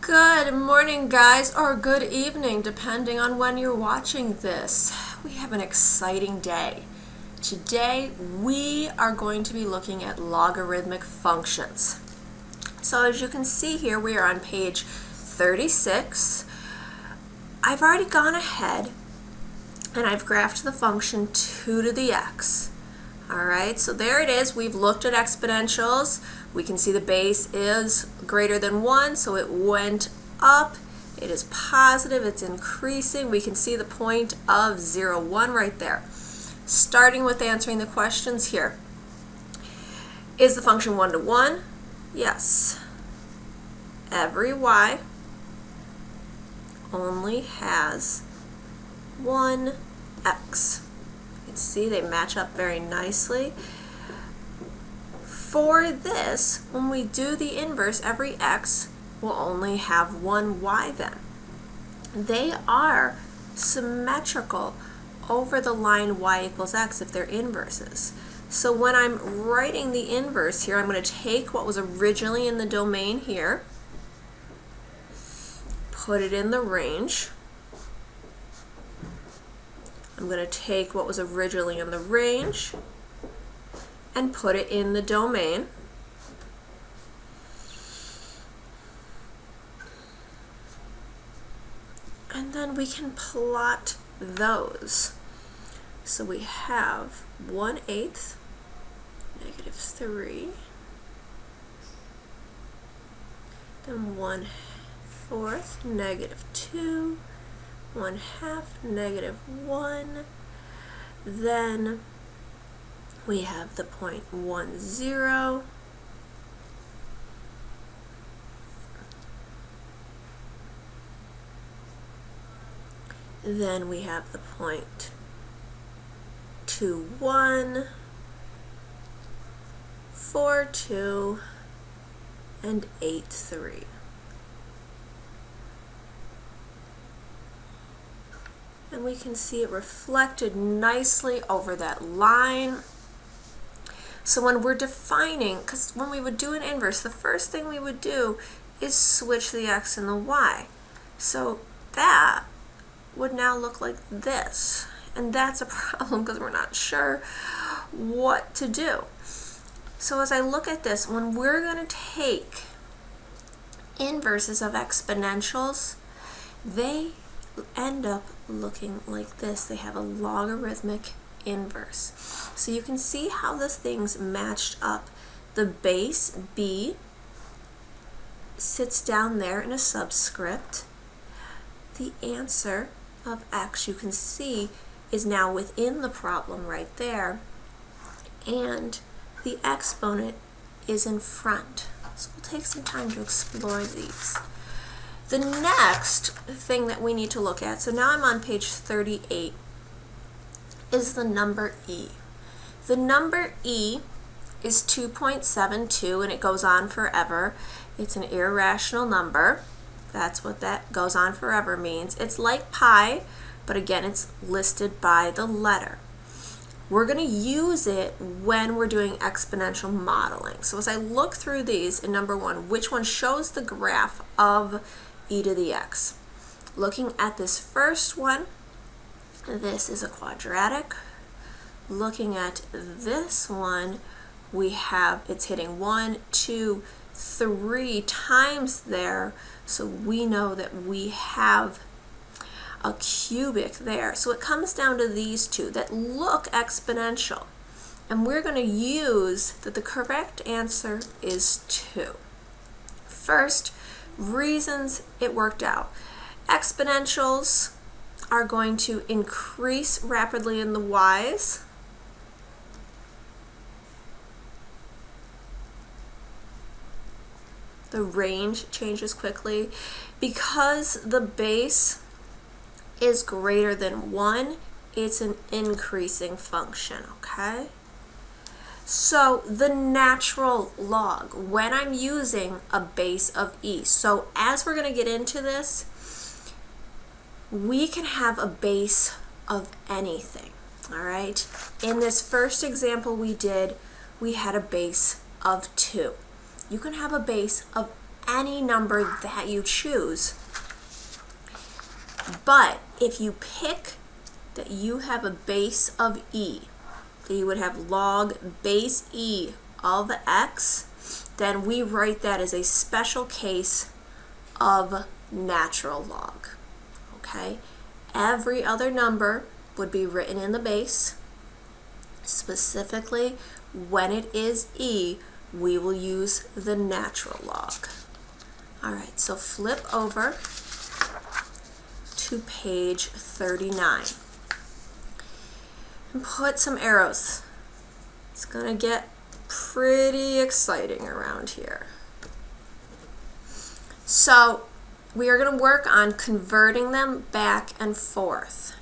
Good morning, guys, or good evening, depending on when you're watching this. We have an exciting day. Today, we are going to be looking at logarithmic functions. So as you can see here, we are on page 36. I've already gone ahead and I've graphed the function 2 to the x. Alright, so there it is. We've looked at exponentials. We can see the base is greater than 1, so it went up. It is positive, it's increasing. We can see the point of 0, 1 right there. Starting with answering the questions here. Is the function 1 to 1? Yes. Every y only has one x. You can see they match up very nicely. For this, when we do the inverse, every x will only have one y then. They are symmetrical over the line y equals x if they're inverses. So when I'm writing the inverse here, I'm going to take what was originally in the domain here, put it in the range. I'm going to take what was originally in the range and put it in the domain. And then we can plot those. So we have 1/8, -3, then 1/4, -2, 1/2, -1, then we have the point 1, 0, then we have the point 2, 1, 4, 2, and 8, 3. And we can see it reflected nicely over that line. So when we're defining, because when we would do an inverse, the first thing we would do is switch the x and the y. So that would now look like this. And that's a problem because we're not sure what to do. So as I look at this, when we're going to take inverses of exponentials, they end up looking like this. They have a logarithmic inverse. So you can see how the things matched up. The base b sits down there in a subscript. The answer of x, you can see, is now within the problem right there, and the exponent is in front. So we'll take some time to explore these. The next thing that we need to look at, so now I'm on page 38, is the number e. The number e is 2.72, and it goes on forever. It's an irrational number. That's what that goes on forever means. It's like pi, but again, it's listed by the letter. We're going to use it when we're doing exponential modeling. So as I look through these, in number 1, which one shows the graph of e to the x? Looking at this first one, this is a quadratic. Looking at this one, we have it's hitting 1, 2, 3 times there, so we know that we have a cubic there. So it comes down to these two that look exponential, and we're going to use that the correct answer is 2. First, reasons it worked out. Exponentials are going to increase rapidly in the y's. The range changes quickly. Because the base is greater than 1, it's an increasing function, okay? So the natural log, when I'm using a base of e, so as we're going to get into this, we can have a base of anything, all right? In this first example we did, we had a base of 2. You can have a base of any number that you choose. But if you pick that you have a base of e, that you would have log base e of x, then we write that as a special case of natural log. Okay? Every other number would be written in the base. Specifically, when it is e, we will use the natural log. All right, so flip over to page 39 and put some arrows. It's gonna get pretty exciting around here. So we are going to work on converting them back and forth.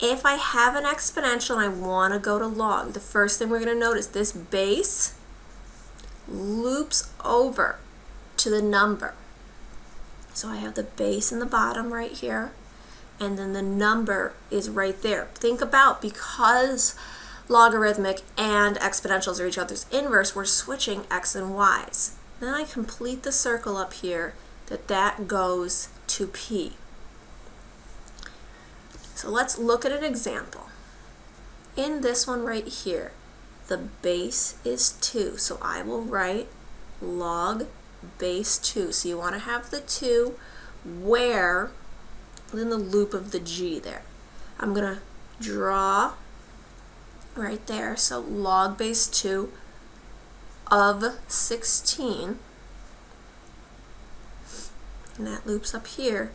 If I have an exponential and I want to go to log, the first thing we're going to notice, this base loops over to the number. So I have the base in the bottom right here, and then the number is right there. Think about, because logarithmic and exponentials are each other's inverse, we're switching x and y's. Then I complete the circle up here, that goes to p. So let's look at an example. In this one right here, the base is 2, so I will write log base 2. So you want to have the 2 where, within the loop of the g there. I'm going to draw right there, so log base 2 of 16, and that loops up here,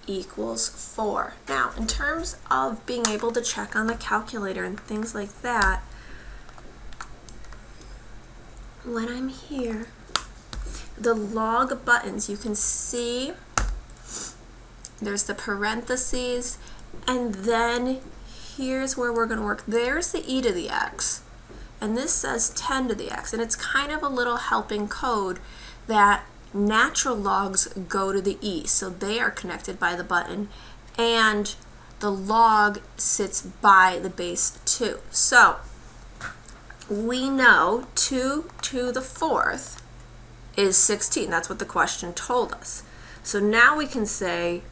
equals 4. Now, in terms of being able to check on the calculator and things like that, when I'm here, the log buttons, you can see there's the parentheses, and then here's where we're going to work. There's the e to the x, and this says 10 to the x, and it's kind of a little helping code that natural logs go to the e, so they are connected by the button, and the log sits by the base 2. So we know 2 to the 4th is 16. That's what the question told us. So now we can say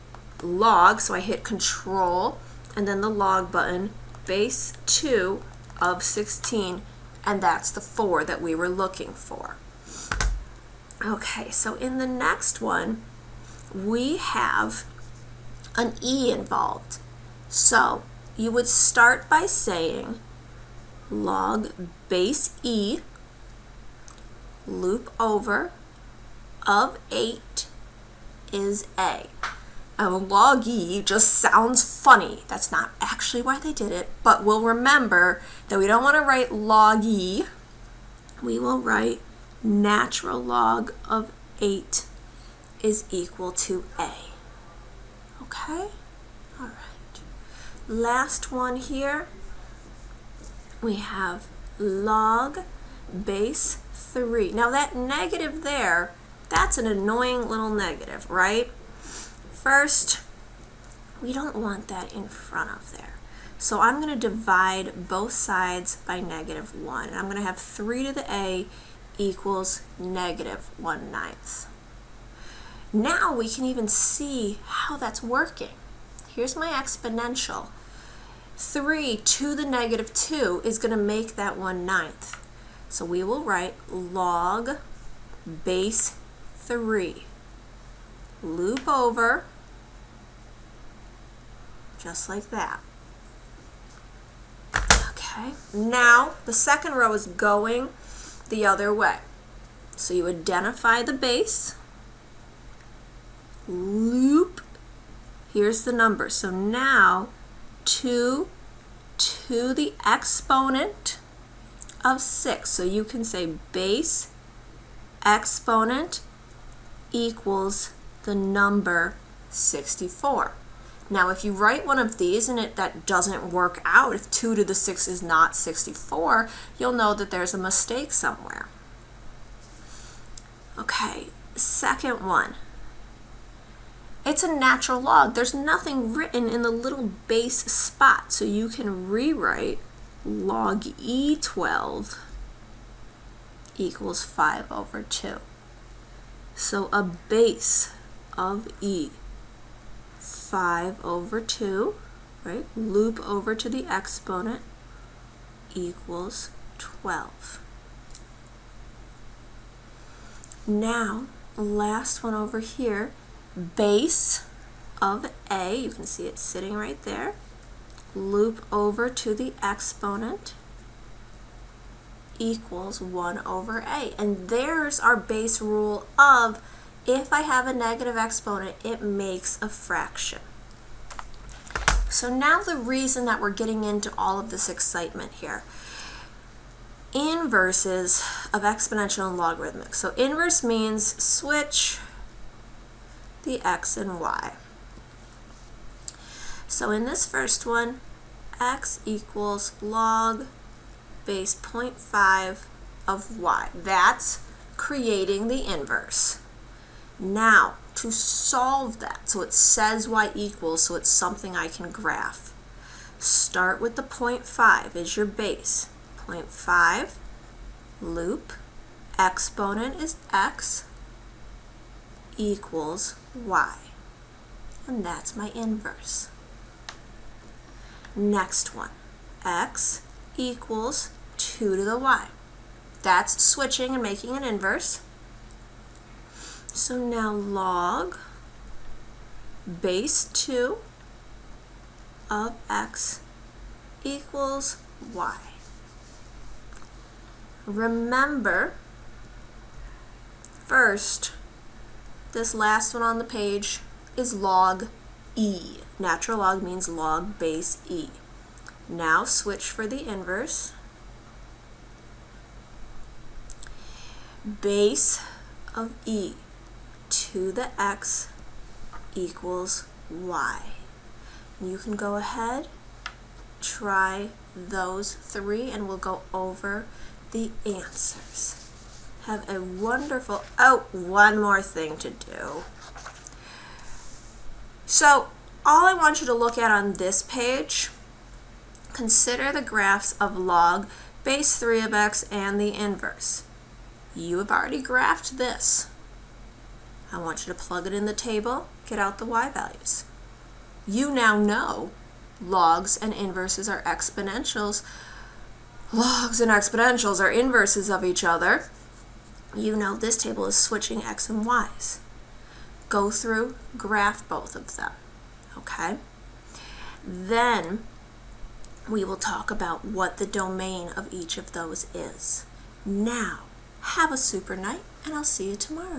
log, so I hit control and then the log button, base 2 of 16, and that's the 4 that we were looking for. Okay, so in the next one, we have an e involved. So you would start by saying log base e, loop over, of 8 is a. Log e just sounds funny. That's not actually why they did it, but we'll remember that we don't want to write log e. We will write natural log of 8 is equal to a. Okay? All right. Last one here. We have log base 3. Now that negative there, that's an annoying little negative, right? First, we don't want that in front of there. So I'm going to divide both sides by -1. And I'm going to have 3 to the a equals -1/9. Now we can even see how that's working. Here's my exponential. 3 to the -2 is going to make that 1/9. So we will write log base 3. Loop over, just like that. Okay, now the second row is going the other way. So you identify the base, loop, here's the number. So now 2 to the exponent of 6. So you can say base exponent equals the number 64. Now if you write one of these and that doesn't work out, if 2 to the 6 is not 64, you'll know that there's a mistake somewhere. Okay, second one. It's a natural log. There's nothing written in the little base spot, so you can rewrite log E12 equals 5/2. So a base of e, 5 over 2, right? Loop over to the exponent, equals 12. Now, last one over here, base of a, you can see it sitting right there, loop over to the exponent, equals 1 over a. And there's our base rule of if I have a negative exponent, it makes a fraction. So now the reason that we're getting into all of this excitement here. Inverses of exponential and logarithmic. So inverse means switch the x and y. So in this first one, x equals log base 0.5 of y. That's creating the inverse. Now, to solve that, so it says y equals, so it's something I can graph. Start with the 0.5 as your base. 0.5, loop, exponent is x, equals y. And that's my inverse. Next one, x equals 2 to the y. That's switching and making an inverse. So now log base 2 of x equals y. Remember, first, this last one on the page is log e. Natural log means log base e. Now switch for the inverse. Base of e to the x equals y. You can go ahead, try those 3, and we'll go over the answers. Have a wonderful, one more thing to do. So all I want you to look at on this page, consider the graphs of log base 3 of x and the inverse. You have already graphed this. I want you to plug it in the table, get out the y values. You now know logs and inverses are exponentials. Logs and exponentials are inverses of each other. You know this table is switching x and y's. Go through, graph both of them, okay? Then we will talk about what the domain of each of those is. Now, have a super night, and I'll see you tomorrow.